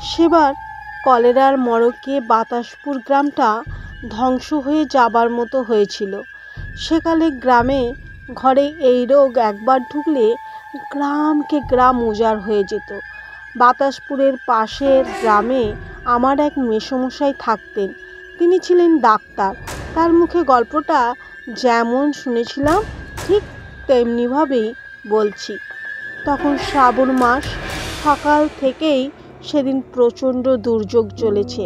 সেবার কলেরার মড়কে বাতাসপুর গ্রামটা ধ্বংস হয়ে যাবার মতো হয়েছিল। সেকালে গ্রামে ঘরে এই রোগ একবার ঢুকলে গ্রামকে গ্রাম উজাড় হয়ে যেত। বাতাসপুরের পাশের গ্রামে আমার এক মেসোমশাই থাকতেন। তিনি ছিলেন ডাক্তার। তার মুখে গল্পটা যেমন শুনেছিলাম ঠিক তেমনিভাবেই বলছি। তখন শ্রাবণ মাস, সকাল থেকেই সেদিন প্রচণ্ড দুর্যোগ চলেছে।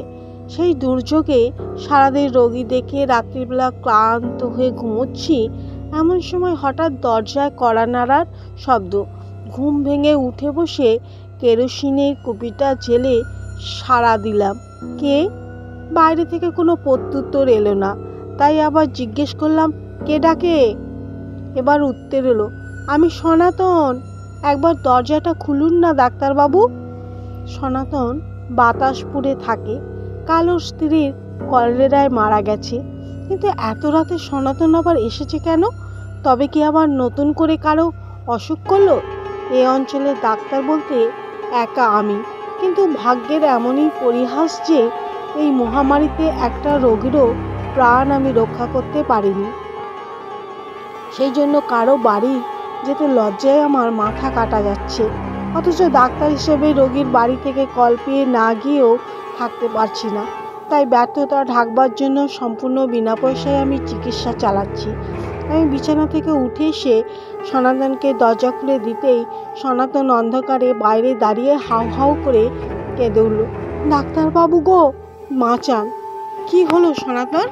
সেই দুর্যোগে সারাদিন রোগী দেখে রাত্রিবেলা ক্লান্ত হয়ে ঘুমোচ্ছি, এমন সময় হঠাৎ দরজায় কড়া নাড়ার শব্দ। ঘুম ভেঙে উঠে বসে কেরোসিনের কুপিটা জেলে সাড়া দিলাম। কে? বাইরে থেকে কোনো প্রত্যুত্তর এলো না। তাই আবার জিজ্ঞেস করলাম, কে ডাকে? এবার উত্তর এলো, আমি সনাতন, একবার দরজাটা খুলুন না ডাক্তারবাবু। সনাতন বাতাসপুরে থাকে। কাল ওর স্ত্রীর কলেরায় মারা গেছে। কিন্তু এত রাতে সনাতন আবার এসেছে কেন? তবে কি আবার নতুন করে কারো অসুখ করলো? এ অঞ্চলের ডাক্তার বলতে একা আমি। কিন্তু ভাগ্যের এমনই পরিহাস যে এই মহামারীতে একটা রোগীরও প্রাণ আমি রক্ষা করতে পারিনি। সেই জন্য কারো বাড়ি যেতে লজ্জায় আমার মাথা কাটা যাচ্ছে। অথচ ডাক্তার হিসেবে রোগীর বাড়ি থেকে কল পেয়ে না গিয়েও থাকতে পারছি না। তাই ব্যর্থতা ঢাকবার জন্য সম্পূর্ণ বিনা পয়সায় আমি চিকিৎসা চালাচ্ছি। আমি বিছানা থেকে উঠে এসে সনাতনকে দরজা খুলে দিতেই সনাতন অন্ধকারে বাইরে দাঁড়িয়ে হাউ হাউ করে কেঁদে উঠল, ডাক্তারবাবু গো, বাঁচান। কি হলো সনাতন?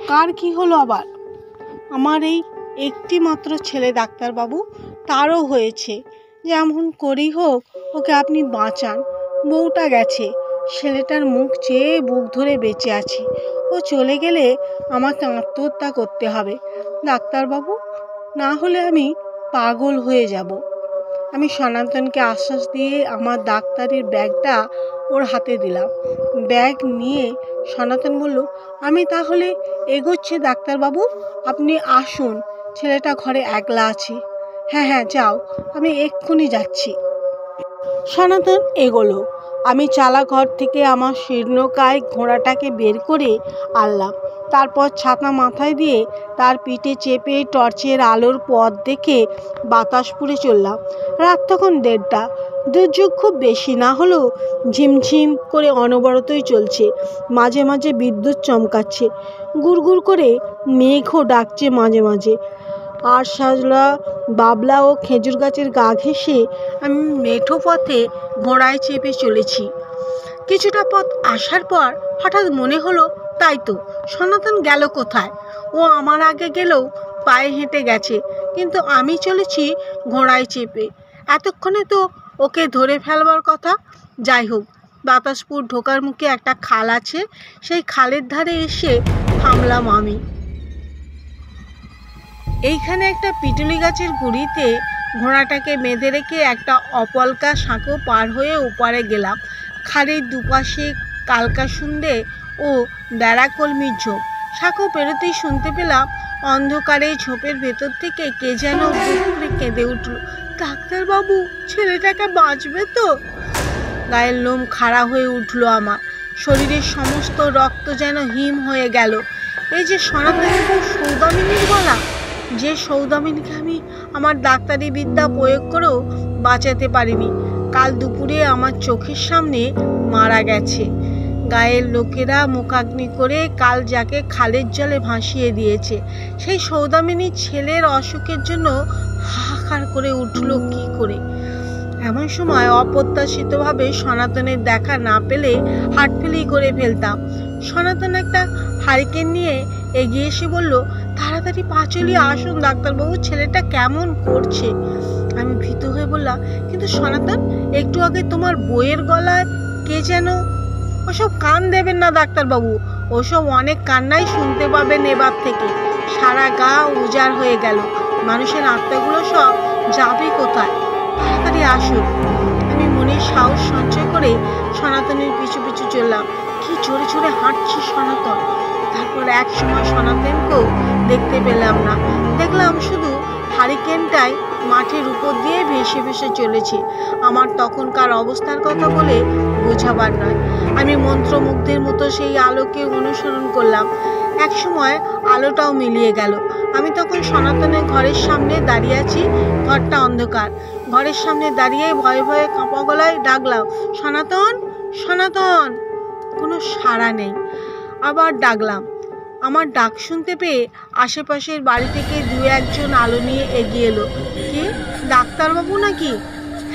কার কি হলো আবার? আমার এই একটি মাত্র ছেলে ডাক্তারবাবু, তারও হয়েছে। যেমন করেই হোক ওকে আপনি বাঁচান। বউটা গেছে, ছেলেটার মুখ চেয়ে বুক ধরে বেঁচে আছি। ও চলে গেলে আমাকে আত্মহত্যা করতে হবে ডাক্তারবাবু, না হলে আমি পাগল হয়ে যাব। আমি সনাতনকে আশ্বাস দিয়ে আমার ডাক্তারের ব্যাগটা ওর হাতে দিলাম। ব্যাগ নিয়ে সনাতন বলল, আমি তাহলে এগোচ্ছি ডাক্তারবাবু, আপনি আসুন। ছেলেটা ঘরে একলা আছে। হ্যাঁ হ্যাঁ যাও, আমি এক্ষুনি যাচ্ছি। সনাতন এগোলো। আমি চালা ঘর থেকে আমার শীর্ণকায় ঘোড়াটাকে বের করে আনলাম। তারপর ছাতা মাথায় দিয়ে তার পিঠে চেপে টর্চের আলোর পথ দেখে বাতাসপুরে চললাম। রাত তখন 1:30। দুর্যোগ খুব বেশি না হলেও ঝিমঝিম করে অনবরতই চলছে। মাঝে মাঝে বিদ্যুৎ চমকাচ্ছে, গুড়গুড় করে মেঘও ডাকছে মাঝে মাঝে। আর সাজলা, বাবলা ও খেজুর গাছের গা ঘেঁষে আমি মেঠো পথে ঘোড়ায় চেপে চলেছি। কিছুটা পথ আসার পর হঠাৎ মনে হলো, তাই তো, সনাতন গেল কোথায়? ও আমার আগে গেলেও পায়ে হেঁটে গেছে, কিন্তু আমি চলেছি ঘোড়ায় চেপে। এতক্ষণে তো ওকে ধরে ফেলবার কথা। যাই হোক, বাতাসপুর ঢোকার মুখে একটা খাল আছে, সেই খালের ধারে এসে থামলাম আমি। এইখানে একটা পিটুলি গাছের গুঁড়িতে ঘোড়াটাকে বেঁধে রেখে একটা অপলকা সাঁকো পার হয়ে ওপারে গেলাম। খালের দুপাশে কালকাসুন্দে ও বেড়াকলমির ঝোপ। সাঁকো পেরোতেই শুনতে পেলাম অন্ধকারে ঝোপের ভেতর থেকে কে যেন বুক করে কেঁদে উঠল, ডাক্তারবাবু, ছেলেটাকে বাঁচবে তো? গায়ের লোম খাড়া হয়ে উঠল আমার। শরীরের সমস্ত রক্ত যেন হিম হয়ে গেল। এই যে সনাতনের বউ সৌদামিনীর গলা, যে সৌদামিনীকে আমি আমার ডাক্তারি বিদ্যা প্রয়োগ করেও বাঁচাতে পারিনি, কাল দুপুরে আমার চোখের সামনে মারা গেছে। গায়ের লোকেরা মুখাগ্নি করে কাল যাকে খালের জলে ভাসিয়ে দিয়েছে, সেই সৌদামিনীর ছেলের অসুখের জন্য হাহাকার করে উঠল কি করে। এমন সময় অপ্রত্যাশিতভাবে সনাতনের দেখা না পেলে হাটফেলি করে ফেলতাম। সনাতন একটা হারিকেন নিয়ে এগিয়ে এসে বলল, তাড়াতাড়ি পা চলিয়ে আসুন ডাক্তারবাবু, ছেলেটা কেমন করছে। আমি ভীত হয়ে বললাম, কিন্তু সনাতন, একটু আগে তোমার বইয়ের গলায় কে যেন। ওসব কান দেবেন না ডাক্তারবাবু, ওসব অনেক কান্নাই শুনতে পাবেন এবার থেকে। সারা গা উজাড় হয়ে গেল, মানুষের আত্মাগুলো সব যাবে কোথায়? তাড়াতাড়ি আসুন। আমি মনের সাহস সঞ্চয় করে সনাতনের পিছু পিছু চললাম। কি জোরে জোরে হাঁটছি সনাতন। তারপর এক সময় সনাতনকেও দেখতে পেলাম না, দেখলাম শুধু হারিকেনটাই মাঠের উপর দিয়ে ভেসে ভেসে চলেছে। আমার তখনকার অবস্থার কথা বলে বোঝাবার নয়। আমি মন্ত্রমুগ্ধের মতো সেই আলোকে অনুসরণ করলাম। একসময় আলোটাও মিলিয়ে গেল। আমি তখন সনাতনের ঘরের সামনে দাঁড়িয়ে আছি। ঘরটা অন্ধকার। ঘরের সামনে দাঁড়িয়ে ভয়ে ভয়ে কাঁপা গলায় ডাকলাম, সনাতন, সনাতন। কোনো সাড়া নেই। আবার ডাকলাম। আমার ডাক শুনতে পেয়ে আশেপাশের বাড়ি থেকে দু একজন আলো নিয়ে এগিয়ে এলো। কে? ডাক্তারবাবু নাকি?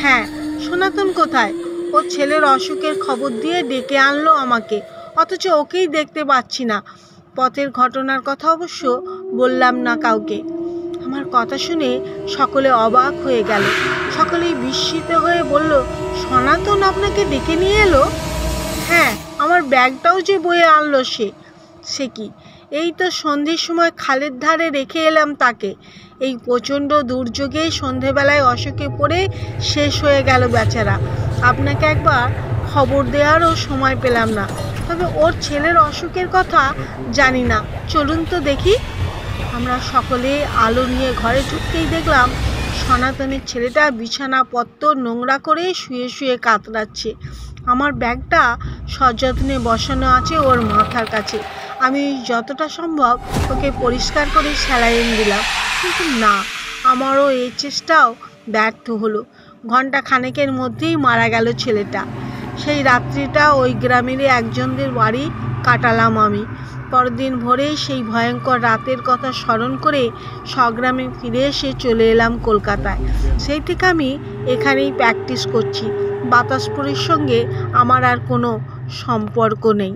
হ্যাঁ। সনাতন কোথায়? ও ছেলের অসুখের খবর দিয়ে ডেকে আনলো আমাকে, অথচ ওকেই দেখতে পাচ্ছি না। পথের ঘটনার কথা অবশ্য বললাম না কাউকে। আমার কথা শুনে সকলে অবাক হয়ে গেল। সকলেই বিস্মিত হয়ে বলল, সনাতন আপনাকে ডেকে নিয়ে এলো? হ্যাঁ, আমার ব্যাগটাও যে বয়ে আনলো সে কি? এই তো সন্ধ্যের সময় খালের ধারে রেখে এলাম তাকে। এই প্রচণ্ড দুর্যোগে সন্ধেবেলায় অসুখে পড়ে শেষ হয়ে গেল বেচারা। আপনাকে একবার খবর দেওয়ারও সময় পেলাম না। তবে ওর ছেলের অসুখের কথা জানি না। চলুন তো দেখি। আমরা সকলে আলো নিয়ে ঘরে ঢুকতেই দেখলাম সনাতনের ছেলেটা বিছানাপত্র নোংরা করে শুয়ে শুয়ে কাতরাচ্ছে। আমার ব্যাগটা সযত্নে বসানো আছে ওর মাথার কাছে। আমি যতটা সম্ভব ওকে পরিষ্কার করে স্যালাইন দিলাম, কিন্তু না, আমারও এই চেষ্টাও ব্যর্থ হলো। ঘন্টা খানেকের মধ্যেই মারা গেল ছেলেটা। সেই রাত্রিটা ওই গ্রামের একজনদের বাড়ি কাটালাম আমি। পরদিন ভোরেই সেই ভয়ঙ্কর রাতের কথা স্মরণ করে স্বগ্রামে ফিরে এসে চলে এলাম কলকাতায়। সেই থেকে আমি এখানেই প্র্যাকটিস করছি। বাতাসপুরের সঙ্গে আমার আর কোনো সম্পর্ক নেই।